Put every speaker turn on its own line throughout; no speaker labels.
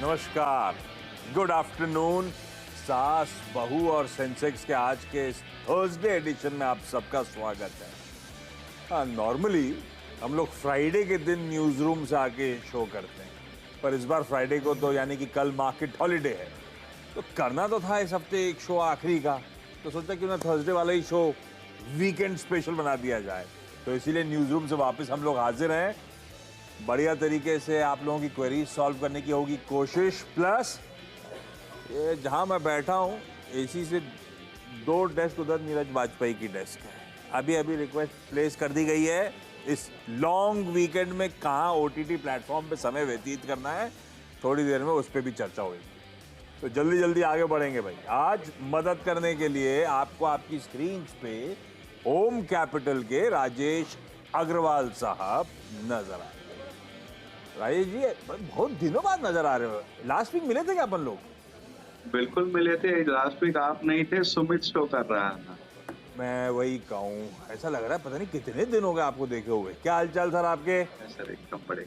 नमस्कार, good afternoon. सास, बहू और सेंसेक्स के आज के इस थर्सडे एडिशन में आप सबका स्वागत है। हाँ, नॉर्मली हम लोग फ्राइडे के दिन न्यूज रूम से आके शो करते हैं, पर इस बार फ्राइडे को तो यानी कि कल मार्केट हॉलिडे है, तो करना तो था इस हफ्ते एक शो आखिरी का, तो सोचा क्यों ना थर्सडे वाला ही शो वीकेंड स्पेशल बना दिया जाए। तो इसीलिए न्यूज रूम से वापस हम लोग हाजिर हैं। बढ़िया तरीके से आप लोगों की क्वेरी सॉल्व करने की होगी कोशिश। प्लस ये जहां मैं बैठा हूं एसी से 2 डेस्क उधर नीरज वाजपेयी की डेस्क है। अभी अभी रिक्वेस्ट प्लेस कर दी गई है, इस लॉन्ग वीकेंड में कहां ओटीटी प्लेटफॉर्म पे समय व्यतीत करना है, थोड़ी देर में उस पर भी चर्चा होगी। तो जल्दी जल्दी आगे बढ़ेंगे भाई। आज मदद करने के लिए आपको आपकी स्क्रीन पे होम कैपिटल के राजेश अग्रवाल साहब नजर आ रहे हैं। राजेश जी, बहुत दिनों बाद नजर आ रहे हो। लास्ट वीक मिले थे क्या अपन लोग?
बिल्कुल मिले थे। लास्ट वीक आप नहीं थे, सुमित शो कर रहा था।
मैं वही कहूँ, ऐसा लग रहा है पता नहीं कितने दिन हो गए आपको देखे हुए। क्या हालचाल सर आपके?
सर एकदम बड़े।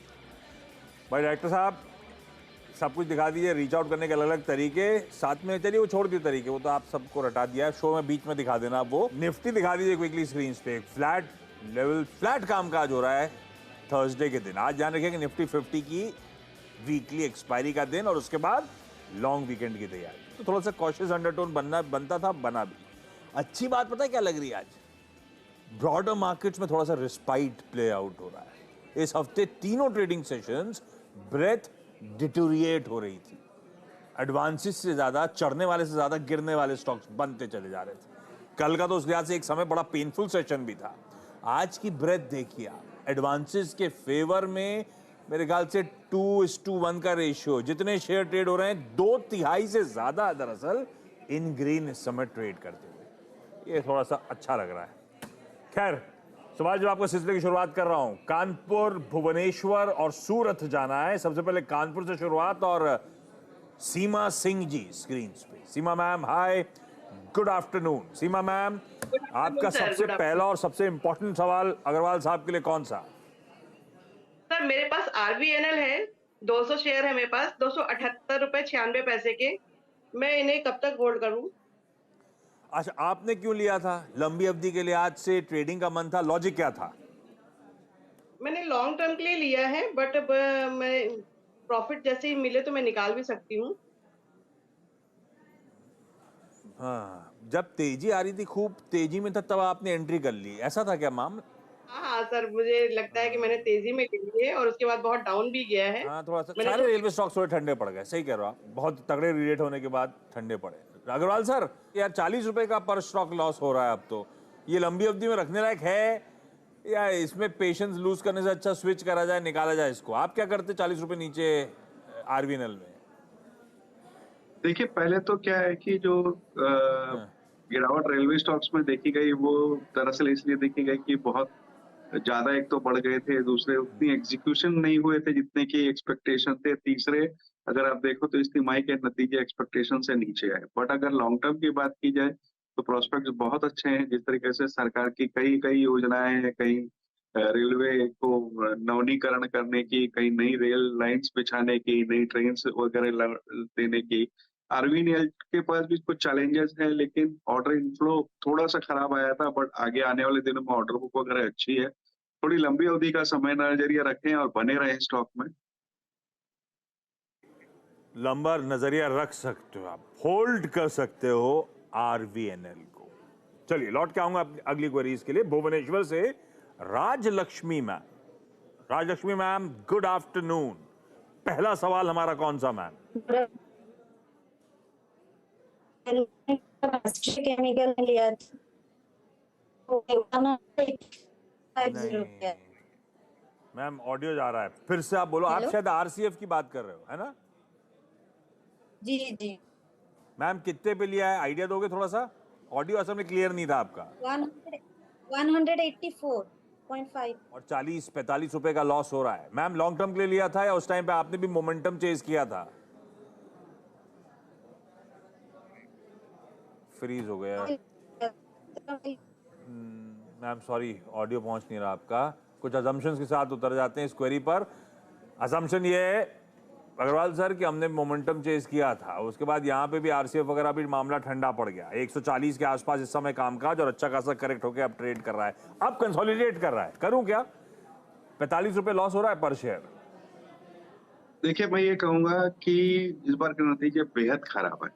भाई डायरेक्टर साहब, सब कुछ दिखा दीजिए, रीच आउट करने के अलग अलग तरीके। साथ में चलिए वो छोड़ दिए तरीके, वो तो आप सबको रटा दिया है। शो में बीच में दिखा देना। वो निफ्टी दिखा दीजिए क्विकली स्क्रीन पे। फ्लैट लेवल, फ्लैट कामकाज हो रहा है थर्सडे के दिन। आज ध्यान रखिए कि निफ्टी 50 की वीकली एक्सपायरी का दिन और उसके बाद लॉन्ग वीकेंड की तैयारी, तो थोड़ा सा कॉशियस अंडरटोन बनता था, बना भी। अच्छी बात पता है क्या लग रही है? आज ब्रॉडर मार्केट्स में थोड़ा सा रिस्पाइट प्ले आउट हो रहा है। इस हफ्ते तीनों ट्रेडिंग सेशंस ब्रेथ डिटोरिएट हो रही थी। एडवांसेस से ज्यादा चढ़ने वाले से ज्यादा गिरने वाले स्टॉक्स बनते चले जा रहे थे। कल का तो उस लिहाज से एक समय बड़ा पेनफुल सेशन भी था। आज की ब्रेथ देखिए आप, एडवांसेस के फेवर में मेरे ख्याल से 2:1 का रेशियो। जितने शेयर ट्रेड हो रहे हैं 2/3 से ज्यादा दरअसल इन ग्रीन इस समय ट्रेड करते हुए। ये थोड़ा सा अच्छा लग रहा है। खैर, सुभाष जब आपको सिलसिले की शुरुआत कर रहा हूं, कानपुर, भुवनेश्वर और सूरत जाना है। सबसे पहले कानपुर से शुरुआत और सीमा सिंह जी स्क्रीन पे। सीमा मैम, हाय, गुड आफ्टरनून। सीमा मैम,
गुड आफ्टरनून
आपका
सर।
सबसे
गुड
पहला
आफ्टरनून
और सबसे इंपॉर्टेंट सवाल अग्रवाल साहब के लिए कौन सा?
सर, मेरे पास आरबीएनएल है। 200 शेयर है मेरे पास, 278 रुपए 96 पैसे के। मैं इन्हें कब तक होल्ड करूं?
अच्छा, आपने क्यों लिया था लंबी अवधि के लिए? आज से ट्रेडिंग का मन था, लॉजिक क्या था?
मैंने लॉन्ग टर्म के लिए लिया है, बट मैं प्रॉफिट जैसे ही मिले तो मैं निकाल भी सकती हूँ।
हाँ, जब तेजी आ रही थी, खूब तेजी में था, तब आपने एंट्री कर ली, ऐसा था क्या मामला?
हाँ हाँ सर, मुझे लगता है कि मैंने तेजी में ली है और उसके बाद बहुत डाउन भी गया है।
हाँ, थोड़ा सा
मैंने
सारे रेलवे स्टॉक्स थोड़े ठंडे पड़ गए। सही कह रहे हो आप, बहुत तगड़े रीरेट होने के बाद ठंडे पड़े। अग्रवाल सर, यार 40 रुपए का पर स्टॉक लॉस हो रहा है अब तो। ये लंबी अवधि में रखने लायक है या इसमें पेशेंस लूज करने से अच्छा स्विच करा जाए, निकाला जाए इसको? आप क्या करते 40 रुपए नीचे आरबीएनएल में?
देखिए, पहले तो क्या है कि जो
हाँ,
गिरावट रेलवे स्टॉक्स में देखी गई, वो दरअसल इसलिए देखी गई कि बहुत ज्यादा एक तो बढ़ गए थे, दूसरे उतनी एग्जीक्यूशन नहीं हुए थे जितने की एक्सपेक्टेशन थे, तीसरे अगर आप देखो तो इस तिमाही के नतीजे एक्सपेक्टेशन से नीचे आए। बट अगर लॉन्ग टर्म की बात की जाए तो प्रोस्पेक्ट्स बहुत अच्छे हैं। जिस तरीके से सरकार की कई कई योजनाएं हैं, कई रेलवे को नवीनीकरण करने की, कई नई रेल लाइंस बिछाने की, नई ट्रेन वगैरह देने की। आरबीएनएल के पास भी कुछ चैलेंजेस हैं, लेकिन ऑर्डर इनफ्लो थोड़ा सा खराब आया था, बट आगे आने वाले दिनों में ऑर्डर बुक वगैरह अच्छी है। थोड़ी लंबी अवधि का समय नजरिया रखें और बने रहें स्टॉक में।
लंबा नजरिया रख सकते हो आप, होल्ड कर सकते हो आरवीएनएल को। चलिए लौट के आऊंगा अगली क्वेरीज के लिए। भुवनेश्वर से Rajalakshmi ma'am. Rajalakshmi ma'am, good afternoon. पहला सवाल हमारा कौन सा मैम?
केमिकल में लिया था।
नहीं मैम, ऑडियो जा रहा है, फिर से आप बोलो। आप
हेलो,
शायद आरसीएफ की बात कर रहे हो, है ना
जी जी।
मैम? कितने पे लिया है, आइडिया दोगे थोड़ा सा? ऑडियो असल में क्लियर नहीं था आपका।
184.5
और 40-45 रुपए का लॉस हो रहा है मैम। लॉन्ग टर्म के लिए लिया था या उस टाइम पे आपने भी मोमेंटम चेज किया था? फ्रीज हो गया मैम, सॉरी, ऑडियो पहुंच नहीं रहा आपका। कुछ अजम्पशंस के साथ उतर जाते हैं इस क्वेरी पर। अजम्पशन ये है अग्रवाल सर कि हमने मोमेंटम चेज किया था, उसके बाद यहाँ पे भी आरसीएफ वगैरह भी मामला ठंडा पड़ गया, 140 के आसपास इस समय कामकाज और अच्छा खासा करेक्ट होकर अब ट्रेड कर रहा है, अब कंसोलिडेट कर रहा है। करूं क्या? 45 रुपए लॉस हो रहा है पर शेयर।
देखिए, मैं ये कहूंगा कि इस बार के नतीजे बेहद खराब है।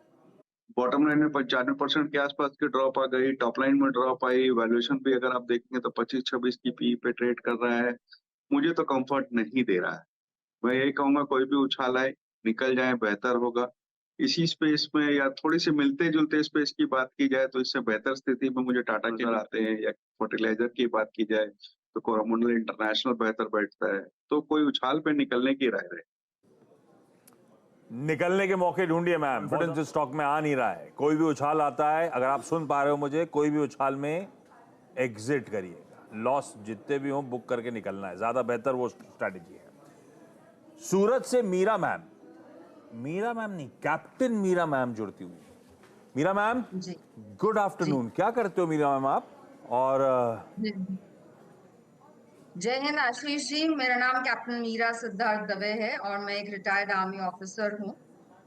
बॉटम लाइन में 95% के आसपास की ड्रॉप आ गई, टॉप लाइन में ड्रॉप आई, वैल्यूएशन भी अगर आप देखेंगे तो 25-26 की पी पे ट्रेड कर रहा है। मुझे तो कंफर्ट नहीं दे रहा है। मैं यही कहूंगा कोई भी उछाल आए निकल जाए बेहतर होगा। इसी स्पेस में या थोड़ी सी मिलते जुलते स्पेस की बात की जाए तो इससे बेहतर स्थिति में मुझे टाटा के आते हैं, या फर्टिलाइजर की बात की जाए तो कोरोमंडल इंटरनेशनल बेहतर बैठता है। तो कोई उछाल पे निकलने की राय रहे।
निकलने के मौके ढूंढिए मैम, कॉन्फिडेंस स्टॉक में आ नहीं रहा है। कोई भी उछाल आता है, अगर आप सुन पा रहे हो मुझे, कोई भी उछाल में एग्जिट करिएगा। लॉस जितने भी हो बुक करके निकलना है, ज्यादा बेहतर वो स्ट्रैटेजी है। सूरत से मीरा मैम नहीं, कैप्टन मीरा मैम जुड़ती हुई। मीरा मैम
जी
गुड आफ्टरनून। क्या करते हो मीरा मैम आप? और
जी। जय हिंद आशीष जी, मेरा नाम कैप्टन मीरा सिद्धार्थ दवे है और मैं एक रिटायर्ड आर्मी ऑफिसर हूँ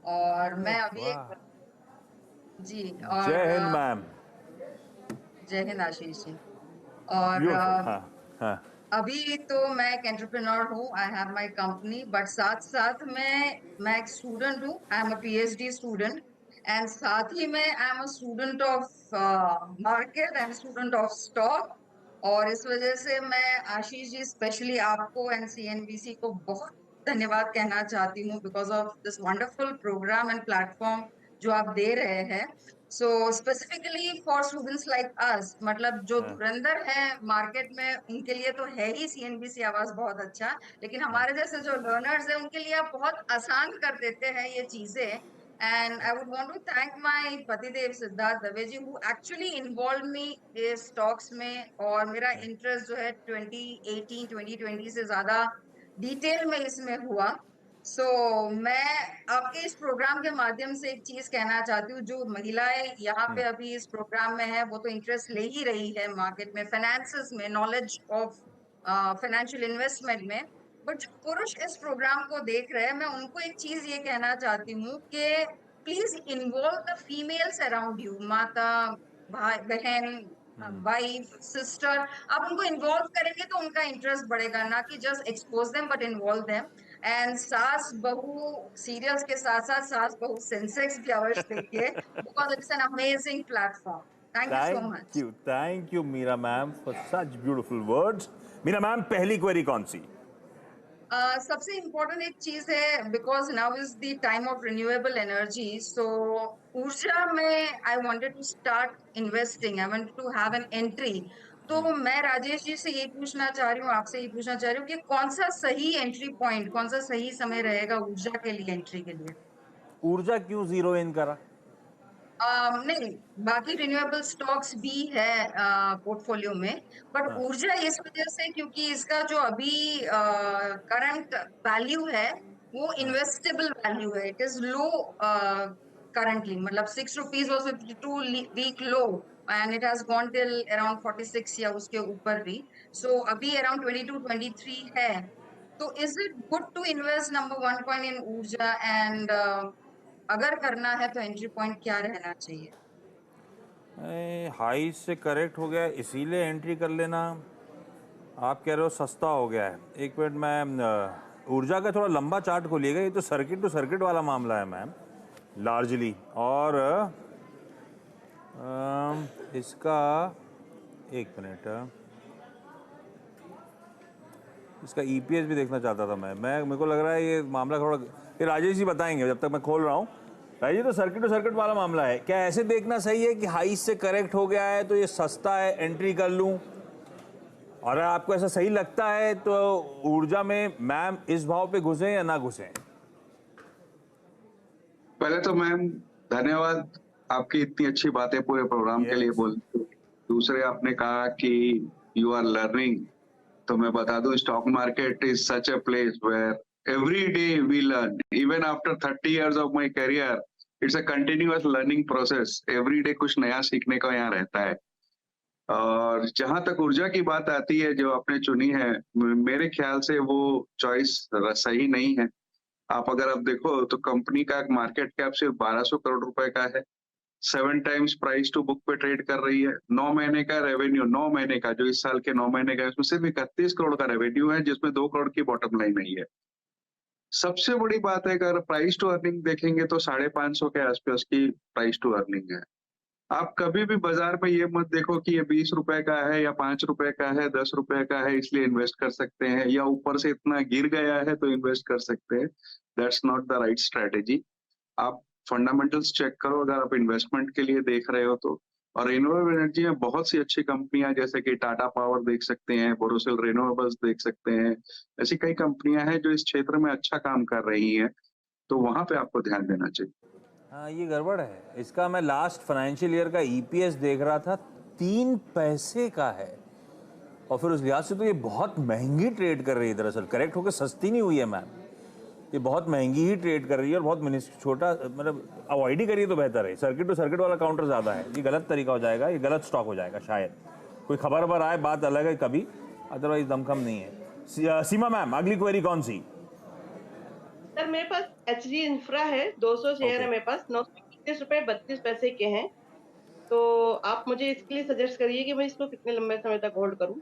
और मैं अभी एक जी और
जय हिंद मैम।
जय हिंद आशीष जी। और
Beautiful. हाँ।
अभी तो मैं एक एंटरप्रेन्योर हूँ, I have my company, but साथ साथ मैं एक स्टूडेंट हूँ, I am a PhD student and साथ ही में I am a student of market and student of stock. और इस वजह से मैं आशीष जी स्पेशली आपको एंड सीएनबीसी को बहुत धन्यवाद कहना चाहती हूँ because of this wonderful programme and platform जो आप दे रहे हैं। So specifically for students like us, मतलब जो धुरंधर है मार्केट में, उनके लिए तो है ही सीएनबीसी आवाज बहुत अच्छा, लेकिन हमारे जैसे जो लर्नर्स हैं उनके लिए आप बहुत आसान कर देते हैं ये चीजें। And I would want to thank my पतिदेव सिद्धार्थ दवे जी who actually involved me इस stocks में, और मेरा इंटरेस्ट जो है 2018-2020 से ज्यादा डिटेल में इसमें हुआ। मैं आपके इस प्रोग्राम के माध्यम से एक चीज कहना चाहती हूँ, जो महिलाएं यहाँ पे अभी इस प्रोग्राम में है वो तो इंटरेस्ट ले ही रही है मार्केट में, फाइनेंसेस में, नॉलेज ऑफ फाइनेंशियल इन्वेस्टमेंट में, बट जो पुरुष इस प्रोग्राम को देख रहे हैं, मैं उनको एक चीज ये कहना चाहती हूँ कि please involve the females around you, माता, भाई, बहन, वाइफ, सिस्टर, आप उनको इन्वॉल्व करेंगे तो उनका इंटरेस्ट बढ़ेगा, ना कि just expose them but involve them. And सास बहू सीरियल्स के साथ साथ सास बहू सेंसेक्स भी अवश्य देखिए because it's an amazing platform. Thank you so much.
Thank you Meera ma'am for such beautiful words. Meera ma'am पहली क्वेरी कौन सी?
सबसे इम्पोर्टेंट एक चीज है, because now is the time of renewable energy, so ऊर्जा में I wanted to start investing, I wanted to have an entry. तो मैं राजेश जी से ये पूछना चाह रही हूँ, आपसे ये पूछना चाह रही हूँ कि कौन सा सही एंट्री पॉइंट, कौन सा सही समय रहेगा ऊर्जा के लिए, एंट्री के लिए?
ऊर्जा क्यों जीरो इन करा?
नहीं, बाकी रिन्यूएबल स्टॉक्स भी है पोर्टफोलियो में, बट ऊर्जा इस वजह से क्योंकि इसका जो अभी करंट वैल्यू है वो इन्वेस्टेबल वैल्यू है, इट इज लो करंटली, मतलब 6 rupees was 52 week low and it has gone till around 46 या उसके ऊपर भी। अभी अराउंड 22-23 है। तो is it good to invest, number 1 point, in ऊर्जा, एंड अगर करना है तो एंट्री पॉइंट क्या रहना चाहिए?
हाई से करेक्ट हो गया इसीलिए एंट्री कर लेना। आप कह रहे हो सस्ता हो गया है। एक मिनट, मैं ऊर्जा का थोड़ा लंबा चार्ट खोलिएगा। ये तो सर्किट टू सर्किट वाला मामला है मैम लार्जली, और इसका एक मिनट, इसका ईपीएस भी देखना चाहता था मैं मेरे को लग रहा है ये मामला थोड़ा, ये राजेश जी बताएंगे जब तक मैं खोल रहा हूँ। राजेश, तो सर्किट टू सर्किट वाला मामला है, क्या ऐसे देखना सही है कि हाई से करेक्ट हो गया है तो ये सस्ता है, एंट्री कर लूं? और अगर आपको ऐसा सही लगता है तो ऊर्जा में मैम इस भाव पे घुसे या ना घुसे?
पहले तो मैम धन्यवाद, आपकी इतनी अच्छी बातें पूरे प्रोग्राम के लिए बोलते। दूसरे, आपने कहा कि यू आर लर्निंग, तो मैं बता दूं stock market is such a place where every day we learn, even after 30 years of my career, it's a continuous learning process. Every day कुछ नया सीखने को यहाँ रहता है। और जहां तक ऊर्जा की बात आती है जो आपने चुनी है, मेरे ख्याल से वो चॉइस सही नहीं है। आप अगर आप देखो तो कंपनी का मार्केट कैप सिर्फ 1200 करोड़ रुपए का है। 7 टाइम्स प्राइस टू बुक पे ट्रेड कर रही है। 9 महीने का रेवेन्यू, 9 महीने का, जो इस साल के 9 महीने का है, उसमें सिर्फ 31 करोड़ का रेवेन्यू है, जिसमें 2 करोड़ की बॉटम लाइन आई है। सबसे बड़ी बात है, अगर प्राइस टू अर्निंग देखेंगे तो 550 के आसपास की प्राइस टू अर्निंग है। आप कभी भी बाजार में ये मत देखो कि ये 20 रुपए का है या 5 रुपए का है, 10 रुपए का है इसलिए इन्वेस्ट कर सकते हैं, या ऊपर से इतना गिर गया है तो इन्वेस्ट कर सकते हैं। That's not the right strategy. आप फंडामेंटल्स चेक करो अगर आप इन्वेस्टमेंट के लिए देख रहे हो तो। और रिन्यूएबल एनर्जी में बहुत सी अच्छी कंपनियां, जैसे कि टाटा पावर देख सकते हैं, बोरोसिल रिन्यूएबल्स देख सकते हैं, ऐसी कई कंपनियां हैं जो इस क्षेत्र में अच्छा काम कर रही हैं, तो वहां पे आपको ध्यान देना चाहिए।
हाँ, ये गड़बड़ है इसका। मैं लास्ट फाइनेंशियल ईयर का ईपीएस देख रहा था, 3 पैसे का है, और फिर उस लिहाज से तो ये बहुत महंगी ट्रेड कर रही है। दरअसल करेक्ट होकर सस्ती नहीं हुई है मैम, ये बहुत महंगी ही ट्रेड कर रही है, और बहुत छोटा, मतलब अवॉइड ही करिए तो बेहतर है। सर्किट टू सर्किट वाला काउंटर ज़्यादा है, ये गलत तरीका हो जाएगा, ये गलत स्टॉक हो जाएगा शायद। कोई खबर पर आए बात अलग है कभी, अदरवाइज दमखम नहीं है। सीमा मैम, अगली क्वेरी कौन सी?
सर मेरे पास एचजी इंफ्रा है, 200 शेयर
Okay.
है मेरे पास, 931 रुपए 32 पैसे के हैं। तो आप मुझे इसके लिए सजेस्ट करिए कि मैं इसको कितने लंबे समय तक होल्ड करूं।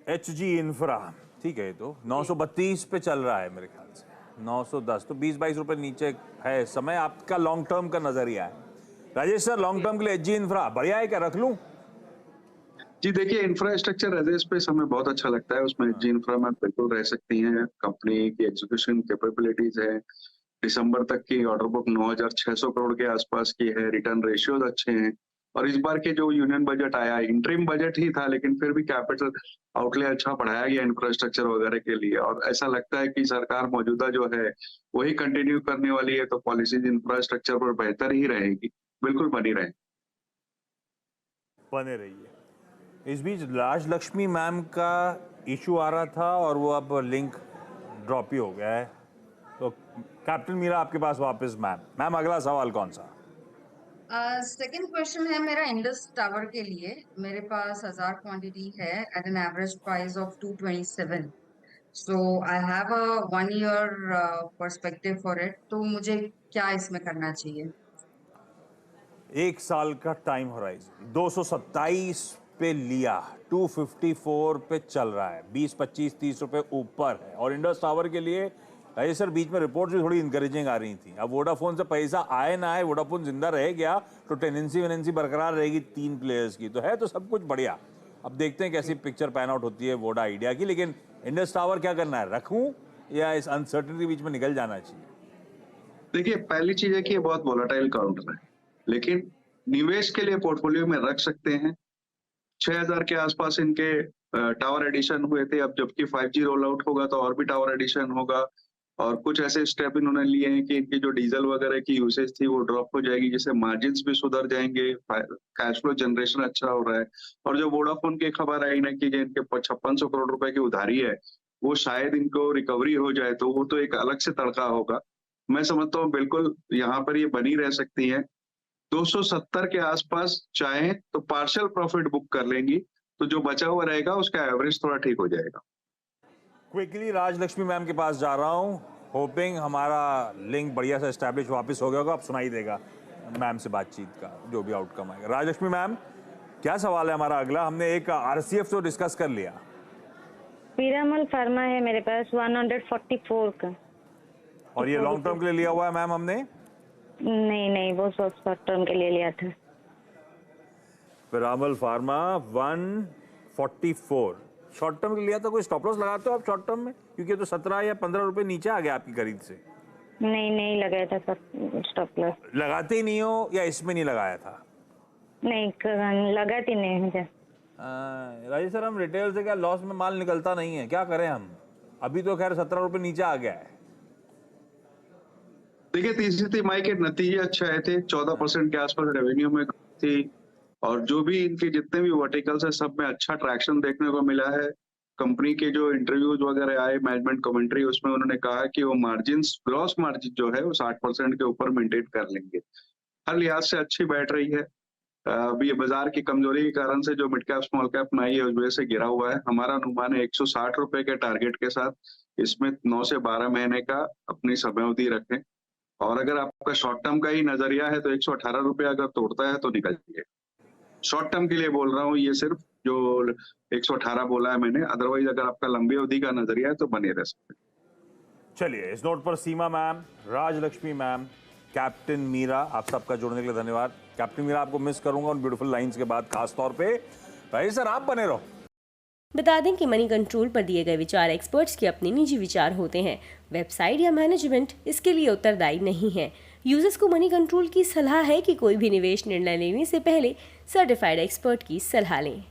एचजी इंफ्रा, ठीक है, ये तो 932 पे चल रहा है मेरे ख्याल से, 910, तो 20-22 रुपए नीचे है समय। आपका लॉन्ग टर्म का नजरिया है। राजेश सर, लॉन्ग टर्म के लिए एचजी इंफ्रा बढ़िया है क्या, रख लूं?
जी देखिए, इंफ्रास्ट्रक्चर एज ए स्पेस हमें बहुत अच्छा लगता है। उसमें जी इंफ्रा में बिल्कुल रह सकती हैं। कंपनी की एग्जीक्यूशन कैपेबिलिटीज है। दिसंबर तक की ऑर्डर बुक 9,600 करोड़ के आसपास की है। रिटर्न रेशियोज अच्छे हैं। और इस बार के जो यूनियन बजट आया, इंटरिम बजट ही था, लेकिन फिर भी कैपिटल आउटले अच्छा बढ़ाया गया इंफ्रास्ट्रक्चर वगैरह के लिए। और ऐसा लगता है कि सरकार मौजूदा जो है वही कंटिन्यू करने वाली है, तो पॉलिसीज इंफ्रास्ट्रक्चर पर बेहतर ही रहेगी। बिल्कुल बनी रहे।
बने रहिए। इस बीच राजलक्ष्मी मैम का इशू आ रहा था और वो अब लिंक ड्रॉप ही हो गया है, तो कैप्टन मीरा आपके पास वापस। मैम अगला सवाल कौन सा?
सेकंड क्वेश्चन है मेरा इंडस टावर के लिए। मेरे पास 1000 क्वांटिटी है at an average price of 227। So I have a 1 year perspective for it, तो मुझे क्या इसमें करना चाहिए?
1 साल का टाइम होराइजन, 227 पे लिया, 254 पे चल रहा है, 20, 25, 30 रुपए ऊपर है। और इंडस टावर के लिए राजेश सर, बीच में रिपोर्ट्स भी थोड़ी इंकरेजिंग आ रही थी। अब वोडाफोन से पैसा आए ना आए, वोडाफोन जिंदा रह गया तो टेनेंसी बरकरार रहेगी 3 प्लेयर्स की, तो है तो सब कुछ बढ़िया। अब देखते हैं कैसी पिक्चर पैन आउट होती है वोडा आइडिया की। लेकिन इंडस टावर क्या करना है, रखूं या इस अनसर्टेनिटी बीच में निकल जाना चाहिए?
देखिए, पहली चीज है कि ये बहुत वोलेटाइल काउंटर है, लेकिन निवेश के लिए पोर्टफोलियो में रख सकते हैं। 6000 के आसपास इनके टावर एडिशन हुए थे। अब जबकि 5G रोल आउट होगा तो और भी टावर एडिशन होगा। और कुछ ऐसे स्टेप इन्होंने लिए हैं कि इनकी जो डीजल वगैरह की यूसेज थी वो ड्रॉप हो जाएगी, जिससे मार्जिन्स भी सुधर जाएंगे, कैश फ्लो जनरेशन अच्छा हो रहा है। और जो वोडाफोन की खबर आई ना कि जो इनके 5600 करोड़ रुपए की उधारी है, वो शायद इनको रिकवरी हो जाए, तो वो तो एक अलग से तड़का होगा। मैं समझता हूँ बिल्कुल यहाँ पर ये बनी रह सकती है। 270 के आसपास चाहे तो पार्शियल प्रॉफिट बुक कर लेंगी, तो जो बचा हुआ रहेगा उसका एवरेज थोड़ा ठीक हो जाएगा।
क्विकली राजलक्ष्मी मैम के पास जा रहा हूँ, होपिंग हमारा लिंक बढ़िया से एस्टैब्लिश वापस हो गया होगा। अब सुनाई देगा मैम से बातचीत का जो भी आउटकम आएगा। राजलक्ष्मी मैम, क्या सवाल है हमारा अगला? हमने एक आरसीएफ तो डिस्कस कर लिया।
पीरामल फार्मा है मेरे पास 144 का।
और ये लॉन्ग टर्म के लिए लिया हुआ है मैम हमने?
नहीं, वो शॉर्ट टर्म के लिए लिया था।
पीरामल फार्मा 144 शॉर्ट टर्म के लिए लिया था। कोई स्टॉप लॉस लगाते हो आप शॉर्ट टर्म में? क्योंकि तो 17 या 15 रुपए नीचे आ गया आपकी खरीद से।
नहीं लगाया था सर स्टॉप लॉस।
लगाते ही नहीं हो या इसमें नहीं लगाया था?
नहीं लगाती नहीं मुझे।
राजेश सर, हम रिटेल से क्या लॉस में माल निकलता नहीं है, क्या करें हम? अभी तो खैर 17 रुपए नीचे आ गया है।
देखिए, तीसरी तिमाही के नतीजे अच्छे आए थे, 14% के आसपास रेवेन्यू में थी। और जो भी इनके जितने भी वर्टिकल्स है सब में अच्छा ट्रैक्शन देखने को मिला है। कंपनी के जो इंटरव्यूज वगैरह आए, मैनेजमेंट कमेंट्री, उसमें उन्होंने कहा कि वो मार्जिन्स, ग्रॉस मार्जिन जो है वो 60% के ऊपर मेंटेन कर लेंगे। हर लिहाज से अच्छी बैठ रही है। अभी ये बाजार की कमजोरी के कारण से जो मिड कैप स्मॉल कैप में आई है उस वजह से गिरा हुआ है। हमारा अनुमान है 160 रुपए के टारगेट के साथ इसमें 9 से 12 महीने का अपनी समयावधि रखें। और अगर आपका शॉर्ट टर्म का ही नजरिया है तो 118 रुपये अगर तोड़ता है तो निकल जाइए। शॉर्ट टर्म के लिए बोल रहा हूँ, ये सिर्फ जो 118 बोला है मैंने, अदरवाइज अगर आपका लंबी अवधि का नजरिया है तो बने रह सकते हैं।
चलिए, इस नोट पर Seema ma'am, Rajalakshmi ma'am, captain Meera, आप सबका जुड़ने के लिए धन्यवाद। कैप्टन मीरा, आपको मिस करूंगा उन ब्यूटीफुल लाइंस के बाद खास तौर पे। भाई सर, आप बने रहो।
बता दें कि मनी कंट्रोल पर दिए गए विचार एक्सपर्ट्स के अपने निजी विचार होते हैं। वेबसाइट या मैनेजमेंट इसके लिए उत्तरदायी नहीं है। यूजर्स को मनी कंट्रोल की सलाह है कि कोई भी निवेश निर्णय लेने से पहले सर्टिफाइड एक्सपर्ट की सलाह लें।